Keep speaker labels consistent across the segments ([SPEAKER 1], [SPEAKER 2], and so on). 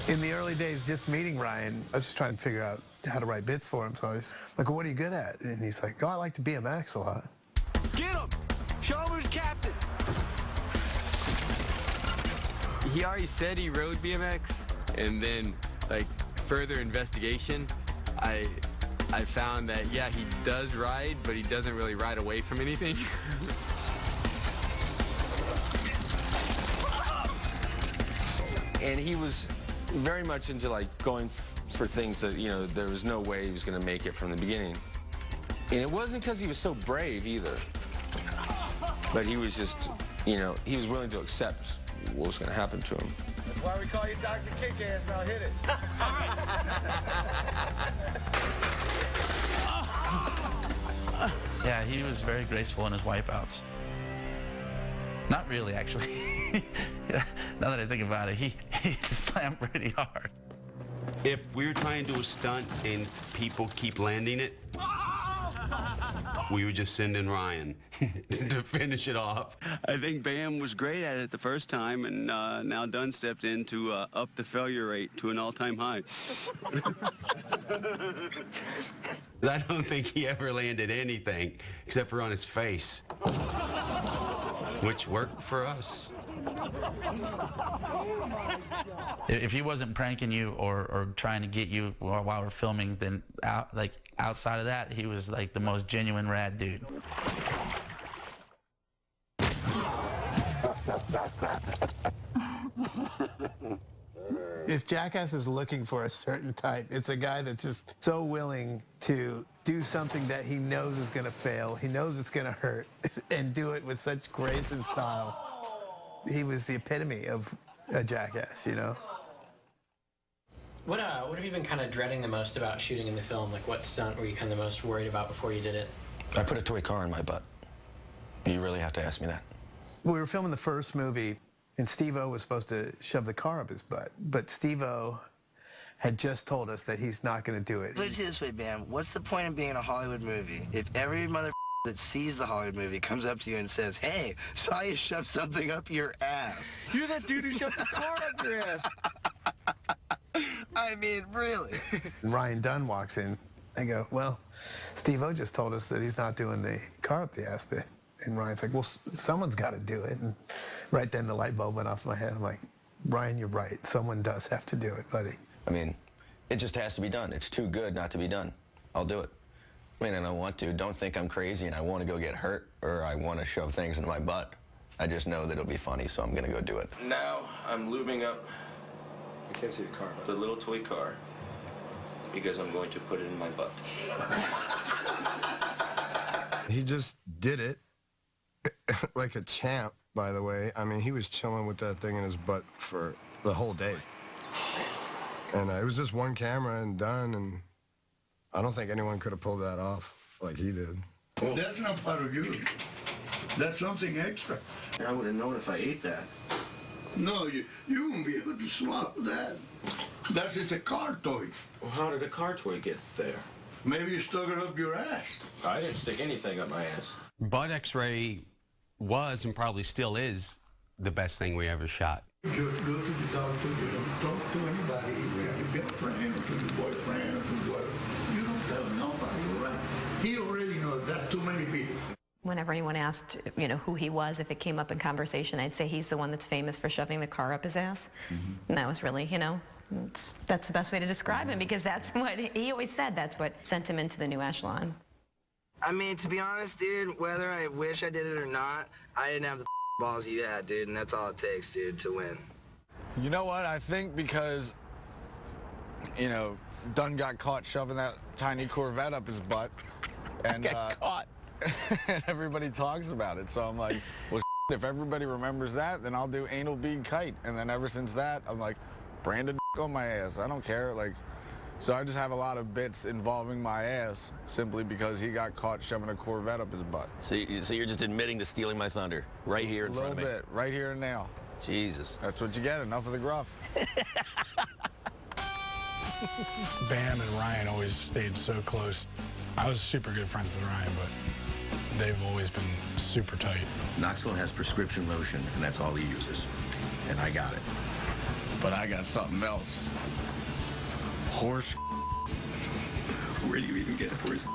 [SPEAKER 1] In the early days, just meeting Ryan, I was just trying to figure out how to write bits for him. So I was like, well, what are you good at? And he's like, oh, I like to BMX a lot.
[SPEAKER 2] Get him! Show him who's captain!
[SPEAKER 3] He already said he rode BMX, and then, like, further investigation, I found that, yeah, he does ride, but he doesn't really ride away from anything.
[SPEAKER 4] And he was very much into, like, going for things that, you know, there was no way he was going to make it from the beginning. And it wasn't because he was so brave either, but he was just, you know, he was willing to accept what was going to happen to him.
[SPEAKER 2] That's why we call you Dr. Kick-Ass. Now hit it.
[SPEAKER 5] Yeah, he was very graceful in his wipeouts. Not really, actually. Now that I think about it, he slammed pretty hard.
[SPEAKER 6] If we're trying to do a stunt and people keep landing it, we would just send in Ryan to finish it off.
[SPEAKER 7] I think Bam was great at it the first time, and now Dunn stepped in to up the failure rate to an all-time high.
[SPEAKER 6] I don't think he ever landed anything except for on his face, which worked for us.
[SPEAKER 5] If he wasn't pranking you or trying to get you while we're filming, then outside of that, he was like the most genuine rad dude.
[SPEAKER 1] If Jackass is looking for a certain type, it's a guy that's just so willing to do something that he knows is going to fail, he knows it's going to hurt, and do it with such grace and style. He was the epitome of a jackass, you know?
[SPEAKER 8] What have you been kind of dreading the most about shooting in the film? Like, what stunt were you kind of the most worried about before you did it?
[SPEAKER 9] I put a toy car in my butt. You really have to ask me that.
[SPEAKER 1] We were filming the first movie, and Steve-O was supposed to shove the car up his butt, but Steve-O had just told us that he's not going to do it.
[SPEAKER 10] Put it this way, Bam. What's the point of being in a Hollywood movie if every mother that sees the Hollywood movie comes up to you and says, hey, saw you shove something up your ass?
[SPEAKER 2] You're that dude who shoved the car up your ass.
[SPEAKER 10] I mean, really?
[SPEAKER 1] Ryan Dunn walks in. I go, well, Steve-O just told us that he's not doing the car up the ass bit. And Ryan's like, well, someone's got to do it. And right then the light bulb went off my head. I'm like, Ryan, you're right. Someone does have to do it, buddy.
[SPEAKER 9] I mean, it just has to be done. It's too good not to be done. I'll do it. I mean, and I want to. Don't think I'm crazy and I want to go get hurt or I want to shove things into my butt. I just know that it'll be funny, so I'm going to go do it.
[SPEAKER 4] Now I'm lubing up
[SPEAKER 1] I can't see the car.
[SPEAKER 4] the little toy car because I'm going to put it in my butt.
[SPEAKER 11] He just did it like a champ, by the way. I mean, he was chilling with that thing in his butt for the whole day. And it was just one camera and done, and I don't think anyone could have pulled that off like he did.
[SPEAKER 12] Well, that's not part of you. That's something extra.
[SPEAKER 9] I would have known if I ate that.
[SPEAKER 12] No, you won't be able to swallow that. That's just a car toy.
[SPEAKER 9] Well, how did a car toy get there?
[SPEAKER 12] Maybe you stuck it up your ass.
[SPEAKER 9] I didn't stick anything up my ass.
[SPEAKER 6] Butt X-ray was and probably still is the best thing we ever shot.
[SPEAKER 12] Just go to the doctor, you don't talk to anybody, your girlfriend or to your boyfriend or to whatever. You don't tell nobody, right? He already knows that's too many people.
[SPEAKER 13] Whenever anyone asked, you know, who he was, if it came up in conversation, I'd say he's the one that's famous for shoving the car up his ass. And that was really, you know, that's the best way to describe him because that's what he always said. That's what sent him into the new echelon.
[SPEAKER 10] I mean, to be honest, dude, whether I wish I did it or not, I didn't have the balls you had, dude, and that's all it takes, dude, to win.
[SPEAKER 14] You know what? I think because, you know, Dunn got caught shoving that tiny Corvette up his butt. And,
[SPEAKER 1] caught.
[SPEAKER 14] and everybody talks about it. So I'm like, well, if everybody remembers that, then I'll do anal bead kite. And then ever since that, I'm like, branded on my ass. I don't care. Like, so I just have a lot of bits involving my ass simply because he got caught shoving a Corvette up his butt.
[SPEAKER 9] So you're just admitting to stealing my thunder right here in front of me?
[SPEAKER 14] A little bit, right here and now.
[SPEAKER 9] Jesus.
[SPEAKER 14] That's what you get, enough of the gruff.
[SPEAKER 15] Bam and Ryan always stayed so close. I was super good friends with Ryan, but they've always been super tight.
[SPEAKER 9] Knoxville has prescription lotion, and that's all he uses. And I got it.
[SPEAKER 14] But I got something else. Horse.
[SPEAKER 7] Where do you even get horse?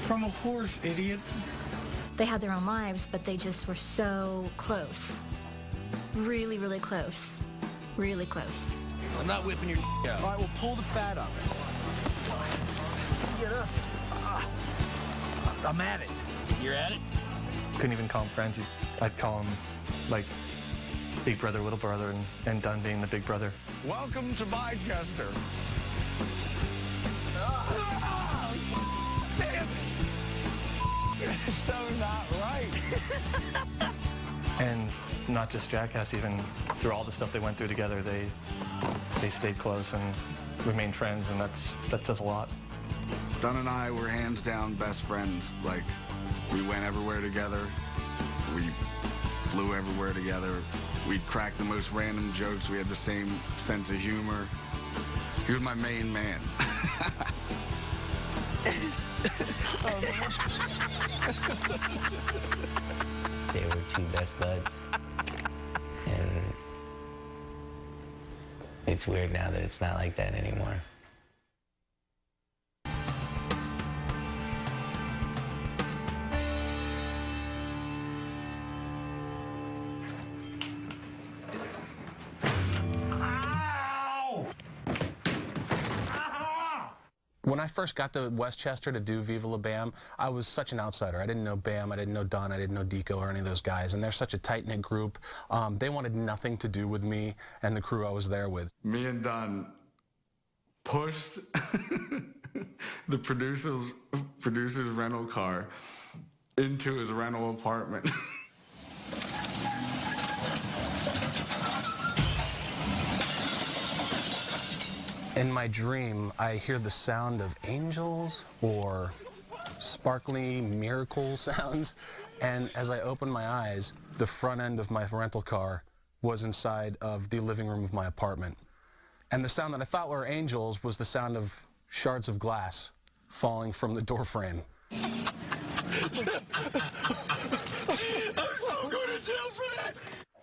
[SPEAKER 14] From a horse, idiot.
[SPEAKER 16] They had their own lives, but they just were so close. Really, really close. Really close.
[SPEAKER 2] I'm not whipping your out. All right, well, pull the fat up. Get up. I'm at it. You're at it?
[SPEAKER 17] Couldn't even call them friends. I'd call them, like, big brother, little brother, and Dunn being the big brother.
[SPEAKER 14] Welcome to Manchester. Damn it! It's so not right.
[SPEAKER 17] And not just Jackass, even through all the stuff they went through together, they stayed close and remained friends, and that says a lot.
[SPEAKER 14] Dunn and I were hands down best friends. Like, we went everywhere together. We flew everywhere together. We'd crack the most random jokes. We had the same sense of humor. He was my main man.
[SPEAKER 10] They were two best buds. And it's weird now that it's not like that anymore.
[SPEAKER 18] When I first got to Westchester to do Viva La Bam, I was such an outsider. I didn't know Bam, I didn't know Dunn, I didn't know Deco or any of those guys, and they're such a tight-knit group. They wanted nothing to do with me and the crew I was there with.
[SPEAKER 14] Me and Dunn pushed the producer's rental car into his rental apartment.
[SPEAKER 18] In my dream, I hear the sound of angels or sparkly miracle sounds, and as I open my eyes, the front end of my rental car was inside of the living room of my apartment. And the sound that I thought were angels was the sound of shards of glass falling from the door frame.
[SPEAKER 2] I'm so going to jail for that!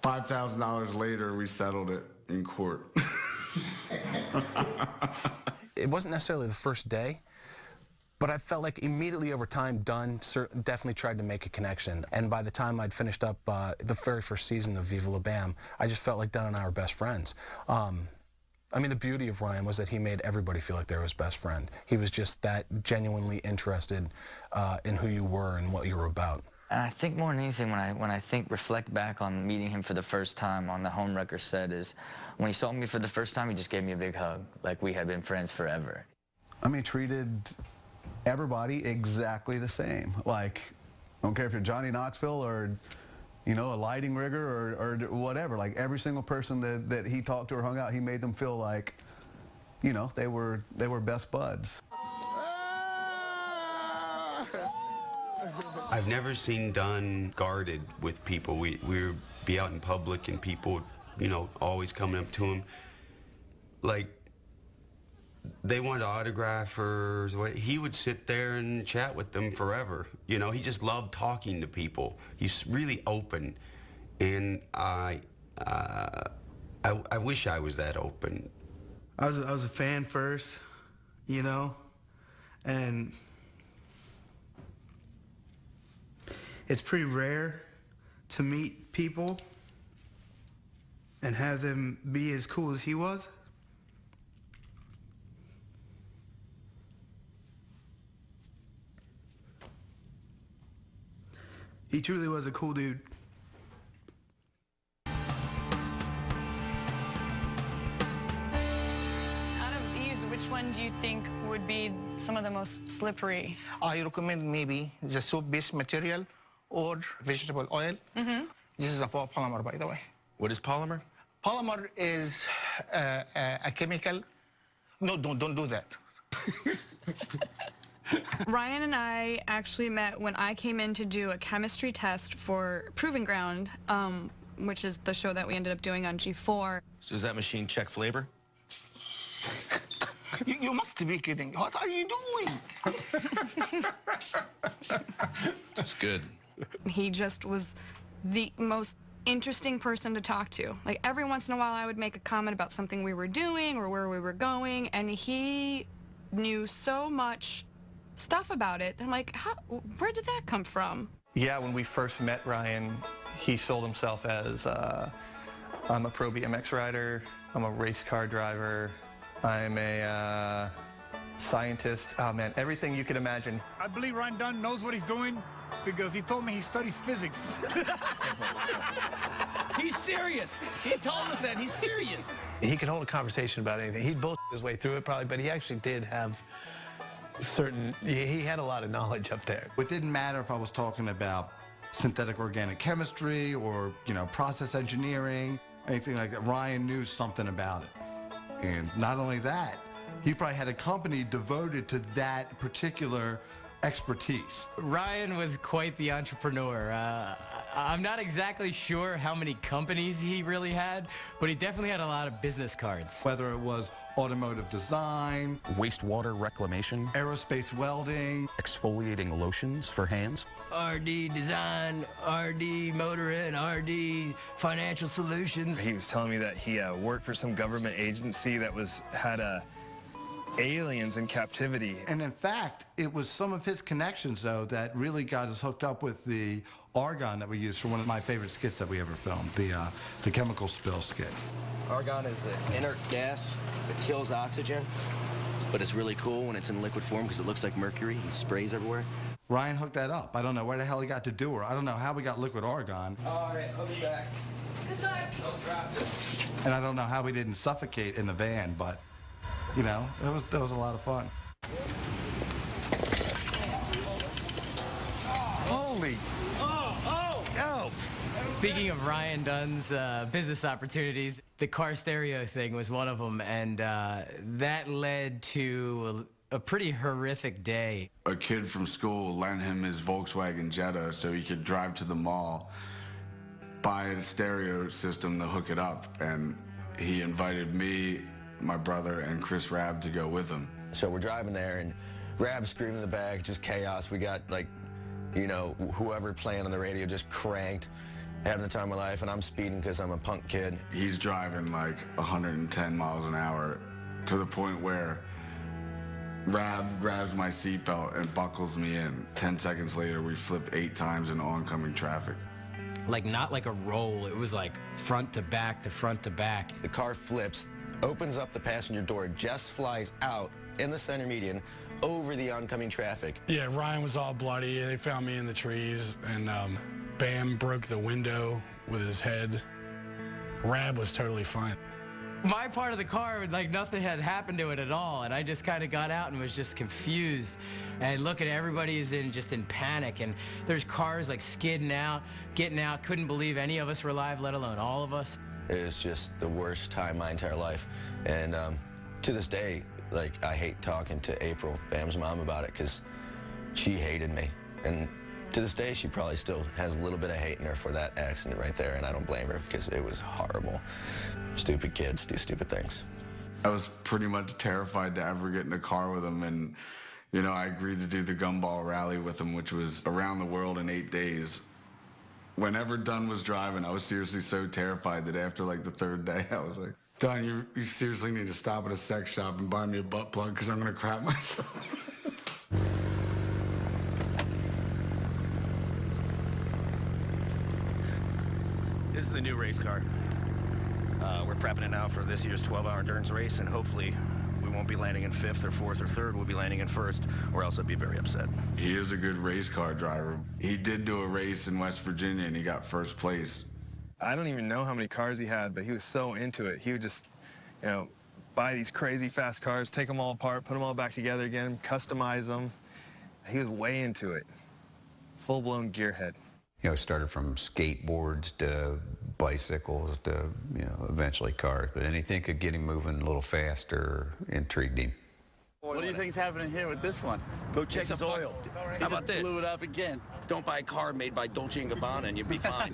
[SPEAKER 14] $5,000 later, we settled it in court.
[SPEAKER 18] It wasn't necessarily the first day, but I felt like immediately over time, Dunn definitely tried to make a connection. And by the time I'd finished up the very first season of Viva La Bam, I just felt like Dunn and I were best friends. I mean, the beauty of Ryan was that he made everybody feel like they were his best friend. He was just that genuinely interested in who you were and what you were about.
[SPEAKER 19] And I think more than anything, when I reflect back on meeting him for the first time on the Homewrecker set, is when he saw me for the first time, he just gave me a big hug, like we had been friends forever.
[SPEAKER 20] I mean, treated everybody exactly the same. Like, I don't care if you're Johnny Knoxville or, you know, a lighting rigger or whatever. Like, every single person that he talked to or hung out, he made them feel like, you know, they were best buds.
[SPEAKER 6] I've never seen Dunn guarded with people. We would be out in public and people, you know, always coming up to him. Like, they wanted an autograph or what. He would sit there and chat with them forever. You know, he just loved talking to people. He's really open. And I wish I was that open.
[SPEAKER 21] I was a fan first, you know, and it's pretty rare to meet people and have them be as cool as he was. He truly was a cool dude.
[SPEAKER 22] Out of these, which one do you think would be some of the most slippery?
[SPEAKER 23] I recommend maybe the soap-based material or vegetable oil. This is a polymer, by the way.
[SPEAKER 4] What is polymer?
[SPEAKER 23] Polymer is a chemical. No, don't do that.
[SPEAKER 22] Ryan and I actually met when I came in to do a chemistry test for Proving Ground, which is the show that we ended up doing on G4.
[SPEAKER 4] So does that machine check flavor?
[SPEAKER 23] You must be kidding. What are you doing?
[SPEAKER 4] That's good.
[SPEAKER 22] He just was the most interesting person to talk to. Like, every once in a while I would make a comment about something we were doing or where we were going, and he knew so much stuff about it. I'm like, where did that come from?
[SPEAKER 17] Yeah, when we first met Ryan, he sold himself as, I'm a pro BMX rider, I'm a race car driver, I'm a scientist. Oh man, everything you could imagine.
[SPEAKER 3] I believe Ryan Dunn knows what he's doing because he told me he studies physics.
[SPEAKER 2] He's serious. He told us that. He's serious.
[SPEAKER 1] He could hold a conversation about anything. He'd bullshit his way through it probably, but he actually did have he had a lot of knowledge up there.
[SPEAKER 5] It didn't matter if I was talking about synthetic organic chemistry or, you know, process engineering, anything like that. Ryan knew something about it. And not only that, he probably had a company devoted to that particular expertise.
[SPEAKER 8] Ryan was quite the entrepreneur. I'm not exactly sure how many companies he really had, but he definitely had a lot of business cards.
[SPEAKER 5] Whether it was automotive design,
[SPEAKER 24] wastewater reclamation,
[SPEAKER 5] aerospace welding,
[SPEAKER 24] exfoliating lotions for hands,
[SPEAKER 2] RD Design, RD Motorin, RD Financial Solutions.
[SPEAKER 25] He was telling me that he worked for some government agency that had aliens in captivity.
[SPEAKER 5] And in fact, it was some of his connections, though, that really got us hooked up with the argon that we used for one of my favorite skits that we ever filmed, the chemical spill skit.
[SPEAKER 26] Argon is an inert gas that kills oxygen, but it's really cool when it's in liquid form because it looks like mercury and sprays everywhere.
[SPEAKER 5] Ryan hooked that up. I don't know where the hell he got to do her. I don't know how we got liquid argon.
[SPEAKER 2] All right, I'll be back. Good luck. Don't drop it.
[SPEAKER 5] And I don't know how we didn't suffocate in the van, but, you know, that was a lot of fun.
[SPEAKER 8] Holy. Oh. Speaking of Ryan Dunn's business opportunities, the car stereo thing was one of them, and that led to a pretty horrific day.
[SPEAKER 27] A kid from school lent him his Volkswagen Jetta so he could drive to the mall, buy a stereo system to hook it up, and he invited me, my brother, and Chris Rabb to go with him.
[SPEAKER 9] So we're driving there, and Rabb's screaming in the back, just chaos. We got, like, you know, whoever playing on the radio just cranked, having the time of my life, and I'm speeding because I'm a punk kid.
[SPEAKER 27] He's driving like 110 miles an hour to the point where Rabb grabs my seatbelt and buckles me in. 10 seconds later, we flipped 8 times in oncoming traffic.
[SPEAKER 8] Like, not like a roll. It was like front to back to front to back.
[SPEAKER 9] The car flips, opens up the passenger door, just flies out in the center median over the oncoming traffic.
[SPEAKER 15] Yeah, Ryan was all bloody. They found me in the trees, and Bam broke the window with his head. Rabb was totally fine.
[SPEAKER 8] My part of the car, like, nothing had happened to it at all, and I just kind of got out and was just confused. And look at everybody is just in panic, and there's cars like skidding out, getting out. Couldn't believe any of us were alive, let alone all of us.
[SPEAKER 9] It was just the worst time of my entire life. And to this day, like, I hate talking to April, Bam's mom, about it because she hated me. And to this day, she probably still has a little bit of hate in her for that accident right there, and I don't blame her because it was horrible. Stupid kids do stupid things.
[SPEAKER 27] I was pretty much terrified to ever get in a car with him, and, you know, I agreed to do the Gumball Rally with him, which was around the world in 8 days. Whenever Dunn was driving, I was seriously so terrified that after, like, the 3rd day, I was like, Dunn, you seriously need to stop at a sex shop and buy me a butt plug because I'm going to crap myself.
[SPEAKER 28] This is the new race car. We're prepping it now for this year's 12-hour endurance race, and hopefully we won't be landing in 5th or 4th or 3rd. We'll be landing in 1st, or else I'd be very upset.
[SPEAKER 27] He is a good race car driver. He did do a race in West Virginia, and he got 1st place.
[SPEAKER 25] I don't even know how many cars he had, but he was so into it. He would just, you know, buy these crazy fast cars, take them all apart, put them all back together again, customize them. He was way into it. Full-blown gearhead.
[SPEAKER 29] You know, started from skateboards to bicycles to, you know, eventually cars. But anything could get him moving a little faster intrigued him.
[SPEAKER 30] What do you think's happening here with this one?
[SPEAKER 2] Go check his oil. How about this?
[SPEAKER 30] Blew it up again.
[SPEAKER 2] Don't buy a car made by Dolce & Gabbana and you'll be fine.